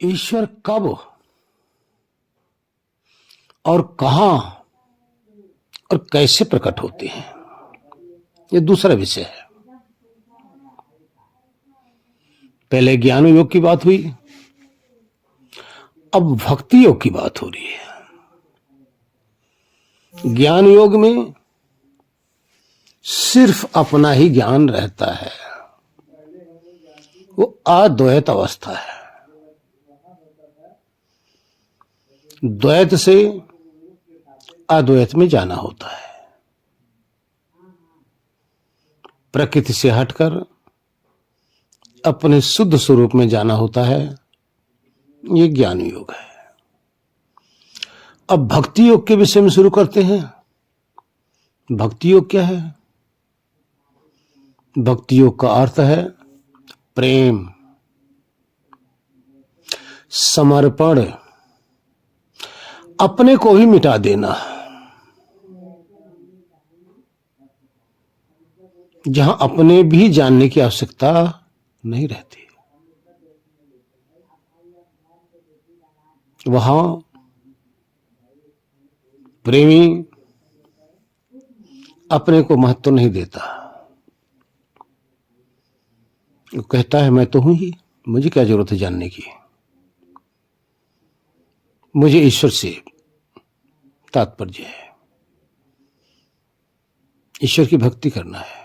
ईश्वर कब और कहां और कैसे प्रकट होते हैं, ये दूसरा विषय है। पहले ज्ञान योग की बात हुई, अब भक्ति योग की बात हो रही है। ज्ञान योग में सिर्फ अपना ही ज्ञान रहता है, वो अद्वैत अवस्था है। द्वैत से अद्वैत में जाना होता है, प्रकृति से हटकर अपने शुद्ध स्वरूप में जाना होता है, ये ज्ञान योग है। अब भक्ति योग के विषय में शुरू करते हैं। भक्ति योग क्या है? भक्ति योग का अर्थ है प्रेम, समर्पण, अपने को ही मिटा देना। जहां अपने भी जानने की आवश्यकता नहीं रहती, वहां प्रेमी अपने को महत्व नहीं देता। वो कहता है मैं तो हूं ही, मुझे क्या जरूरत है जानने की, मुझे ईश्वर से तात्पर्य है, ईश्वर की भक्ति करना है।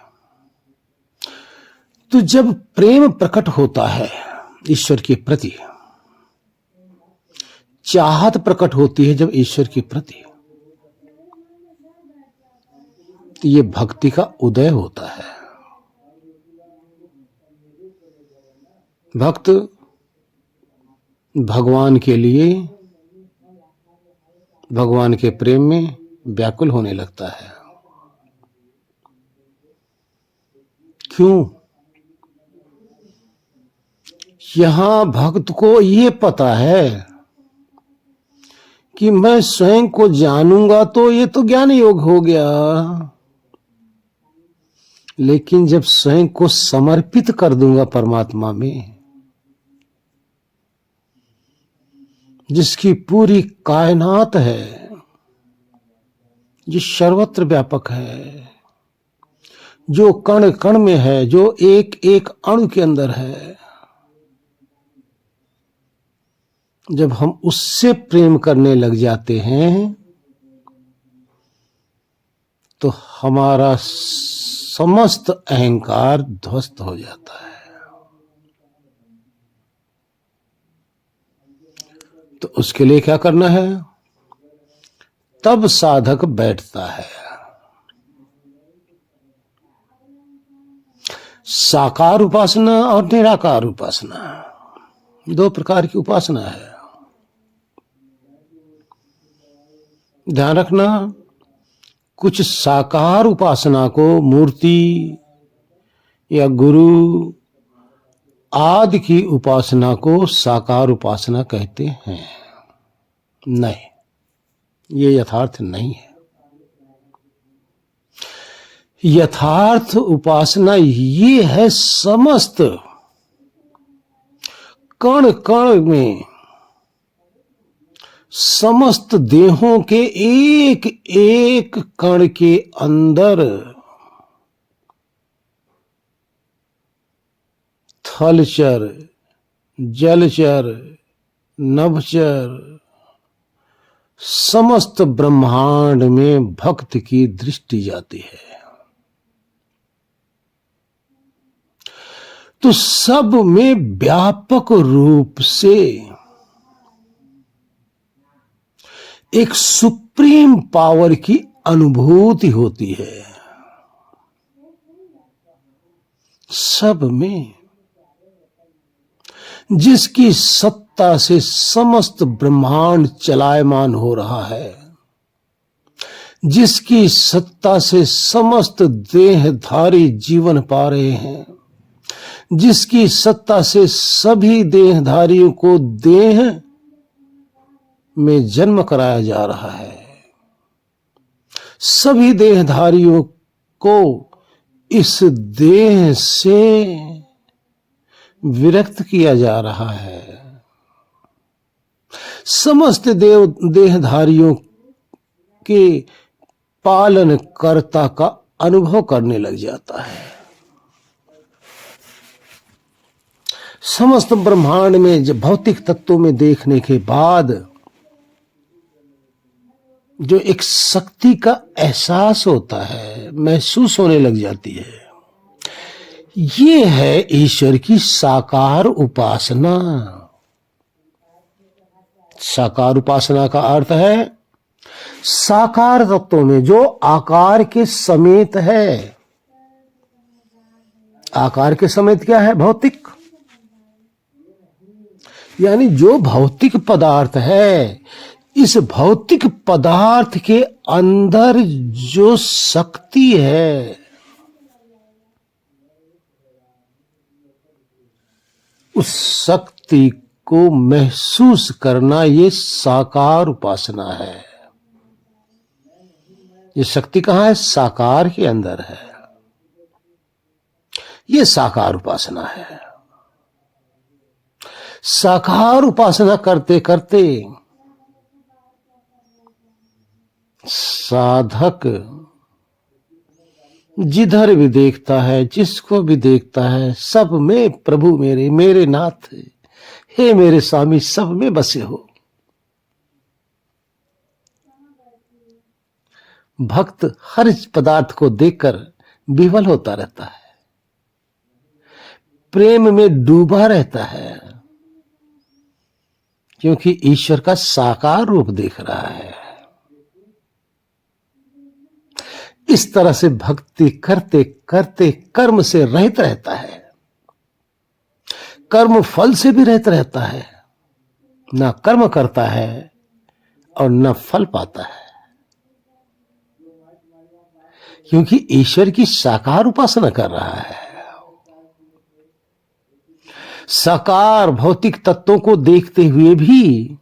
तो जब प्रेम प्रकट होता है ईश्वर के प्रति, चाहत प्रकट होती है जब ईश्वर के प्रति, तो ये भक्ति का उदय होता है। भक्त भगवान के लिए, भगवान के प्रेम में व्याकुल होने लगता है। क्यों? यहां भक्त को ये पता है कि मैं स्वयं को जानूंगा तो ये तो ज्ञान योग हो गया, लेकिन जब स्वयं को समर्पित कर दूंगा परमात्मा में, जिसकी पूरी कायनात है, जो सर्वत्र व्यापक है, जो कण कण में है, जो एक एक अणु के अंदर है, जब हम उससे प्रेम करने लग जाते हैं तो हमारा समस्त अहंकार ध्वस्त हो जाता है। तो उसके लिए क्या करना है? तब साधक बैठता है। साकार उपासना और निराकार उपासना, दो प्रकार की उपासना है। ध्यान रखना, कुछ साकार उपासना को मूर्ति या गुरु आदि की उपासना को साकार उपासना कहते हैं। नहीं, ये यथार्थ नहीं है। यथार्थ उपासना ये है समस्त कण कण में, समस्त देहों के एक एक कण के अंदर, थलचर, जलचर, नभचर, समस्त ब्रह्मांड में भक्त की दृष्टि जाती है। तो सब में व्यापक रूप से एक सुप्रीम पावर की अनुभूति होती है। सब में, जिसकी सत्ता से समस्त ब्रह्मांड चलायमान हो रहा है, जिसकी सत्ता से समस्त देहधारी जीवन पा रहे हैं, जिसकी सत्ता से सभी देहधारियों को देह में जन्म कराया जा रहा है, सभी देहधारियों को इस देह से विरक्त किया जा रहा है। समस्त देहधारियों के पालन कर्ता का अनुभव करने लग जाता है। समस्त ब्रह्मांड में जब भौतिक तत्वों में देखने के बाद जो एक शक्ति का एहसास होता है, महसूस होने लग जाती है, ये है ईश्वर की साकार उपासना। साकार उपासना का अर्थ है साकार तत्वों में जो आकार के समेत है। आकार के समेत क्या है? भौतिक, यानी जो भौतिक पदार्थ है, इस भौतिक पदार्थ के अंदर जो शक्ति है, उस शक्ति को महसूस करना, ये साकार उपासना है। ये शक्ति कहां है? साकार के अंदर है। ये साकार उपासना है। साकार उपासना करते करते साधक जिधर भी देखता है, जिसको भी देखता है, सब में प्रभु मेरे, मेरे नाथ, हे मेरे स्वामी, सब में बसे हो। भक्त हर पदार्थ को देखकर विह्वल होता रहता है, प्रेम में डूबा रहता है, क्योंकि ईश्वर का साकार रूप देख रहा है। इस तरह से भक्ति करते करते कर्म से रहित रहता है, कर्म फल से भी रहित रहता है। ना कर्म करता है और न फल पाता है, क्योंकि ईश्वर की साकार उपासना कर रहा है। साकार भौतिक तत्वों को देखते हुए भी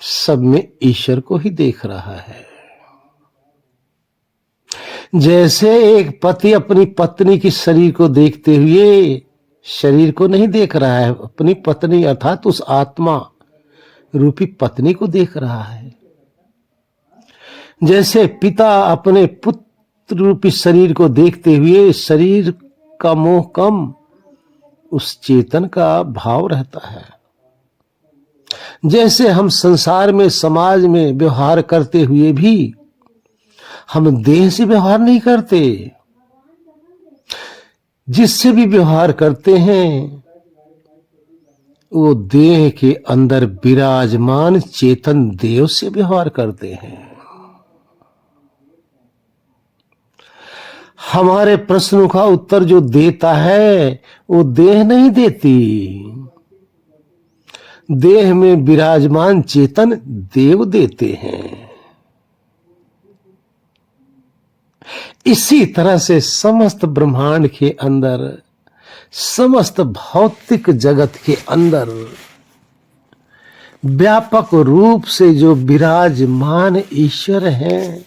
सब में ईश्वर को ही देख रहा है। जैसे एक पति अपनी पत्नी की शरीर को देखते हुए शरीर को नहीं देख रहा है, अपनी पत्नी अर्थात उस आत्मा रूपी पत्नी को देख रहा है। जैसे पिता अपने पुत्र रूपी शरीर को देखते हुए शरीर का मोह कम, उस चेतन का भाव रहता है। जैसे हम संसार में, समाज में व्यवहार करते हुए भी हम देह से व्यवहार नहीं करते, जिससे भी व्यवहार करते हैं वो देह के अंदर विराजमान चेतन देव से व्यवहार करते हैं। हमारे प्रश्नों का उत्तर जो देता है वो देह नहीं देती, देह में विराजमान चेतन देव देते हैं। इसी तरह से समस्त ब्रह्मांड के अंदर, समस्त भौतिक जगत के अंदर व्यापक रूप से जो विराजमान ईश्वर हैं,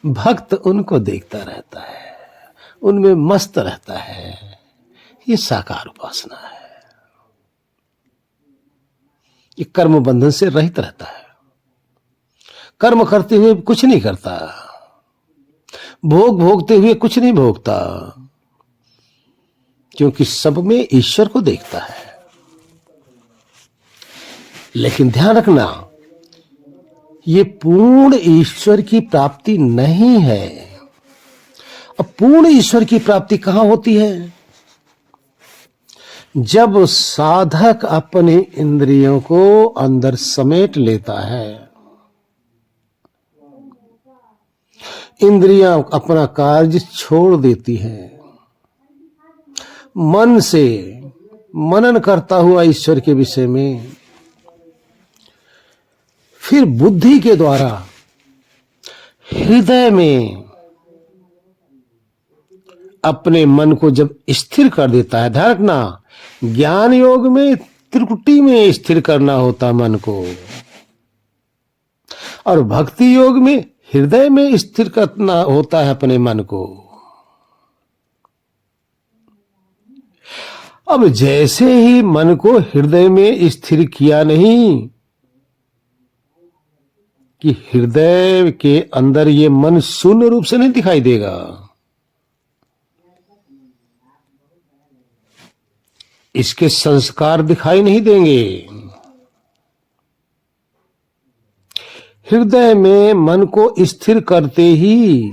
भक्त उनको देखता रहता है, उनमें मस्त रहता है। ये साकार उपासना है। ये कर्म बंधन से रहित रहता है, कर्म करते हुए कुछ नहीं करता, भोग भोगते हुए कुछ नहीं भोगता, क्योंकि सब में ईश्वर को देखता है। लेकिन ध्यान रखना, ये पूर्ण ईश्वर की प्राप्ति नहीं है। अब पूर्ण ईश्वर की प्राप्ति कहां होती है? जब साधक अपने इंद्रियों को अंदर समेट लेता है, इंद्रियां अपना कार्य छोड़ देती हैं, मन से मनन करता हुआ ईश्वर के विषय में, फिर बुद्धि के द्वारा हृदय में अपने मन को जब स्थिर कर देता है। ध्यान रखना, ज्ञान योग में त्रिकुटी में स्थिर करना होता मन को, और भक्ति योग में हृदय में स्थिर करना होता है अपने मन को। अब जैसे ही मन को हृदय में स्थिर किया नहीं, कि हृदय के अंदर ये मन शून्य रूप से नहीं दिखाई देगा, इसके संस्कार दिखाई नहीं देंगे। हृदय में मन को स्थिर करते ही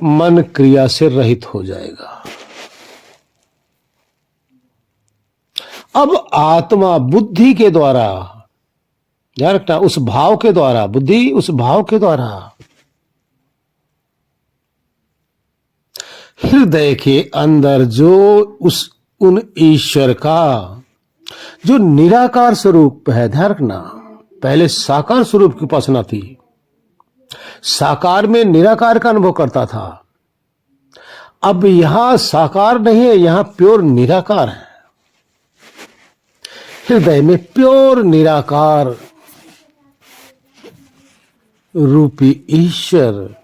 मन क्रिया से रहित हो जाएगा। अब आत्मा बुद्धि के द्वारा, ध्यान रखना, उस भाव के द्वारा, बुद्धि उस भाव के द्वारा हृदय के अंदर जो उन ईश्वर का जो निराकार स्वरूप है, ध्यान रखना, पहले साकार स्वरूप की उपासना थी, साकार में निराकार का अनुभव करता था। अब यहां साकार नहीं है, यहां प्योर निराकार है। हृदय में प्योर निराकार रूपी ईश्वर,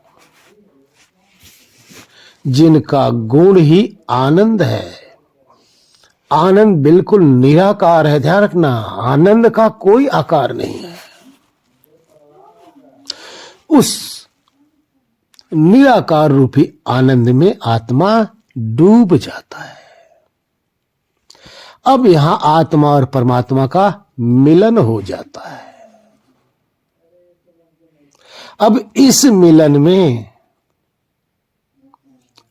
जिनका गुण ही आनंद है, आनंद बिल्कुल निराकार है, ध्यान रखना, आनंद का कोई आकार नहीं है। उस निराकार रूपी आनंद में आत्मा डूब जाता है। अब यहां आत्मा और परमात्मा का मिलन हो जाता है। अब इस मिलन में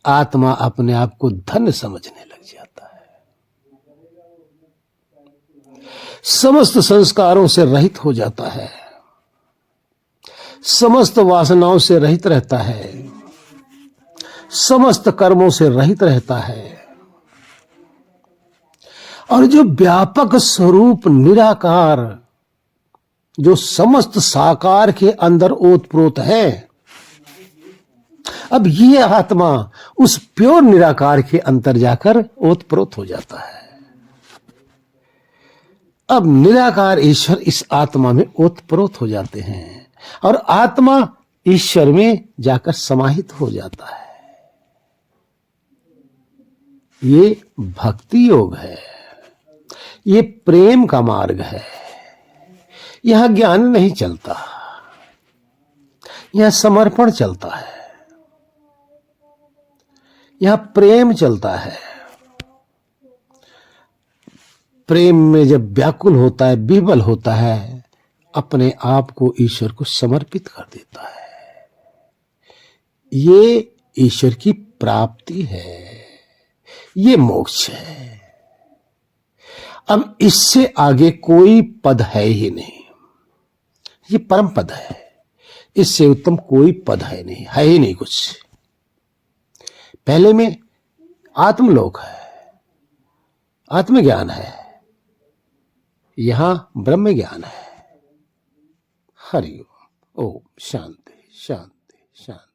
आत्मा अपने आप को धन्य समझने लग जाता है, समस्त संस्कारों से रहित हो जाता है, समस्त वासनाओं से रहित रहता है, समस्त कर्मों से रहित रहता है, और जो व्यापक स्वरूप निराकार, जो समस्त साकार के अंदर ओतप्रोत है, अब ये आत्मा उस प्योर निराकार के अंदर जाकर ओतप्रोत हो जाता है। अब निराकार ईश्वर इस आत्मा में ओतप्रोत हो जाते हैं और आत्मा ईश्वर में जाकर समाहित हो जाता है। ये भक्ति योग है, ये प्रेम का मार्ग है। यहां ज्ञान नहीं चलता, यहां समर्पण चलता है, यहां प्रेम चलता है। प्रेम में जब व्याकुल होता है, विह्वल होता है, अपने आप को ईश्वर को समर्पित कर देता है। ये ईश्वर की प्राप्ति है, ये मोक्ष है। अब इससे आगे कोई पद है ही नहीं, ये परम पद है, इससे उत्तम कोई पद है नहीं, है ही नहीं कुछ। पहले में आत्मलोक है, आत्मज्ञान है, यहां ब्रह्म ज्ञान है। हरि ओम। शांति शांति शांति।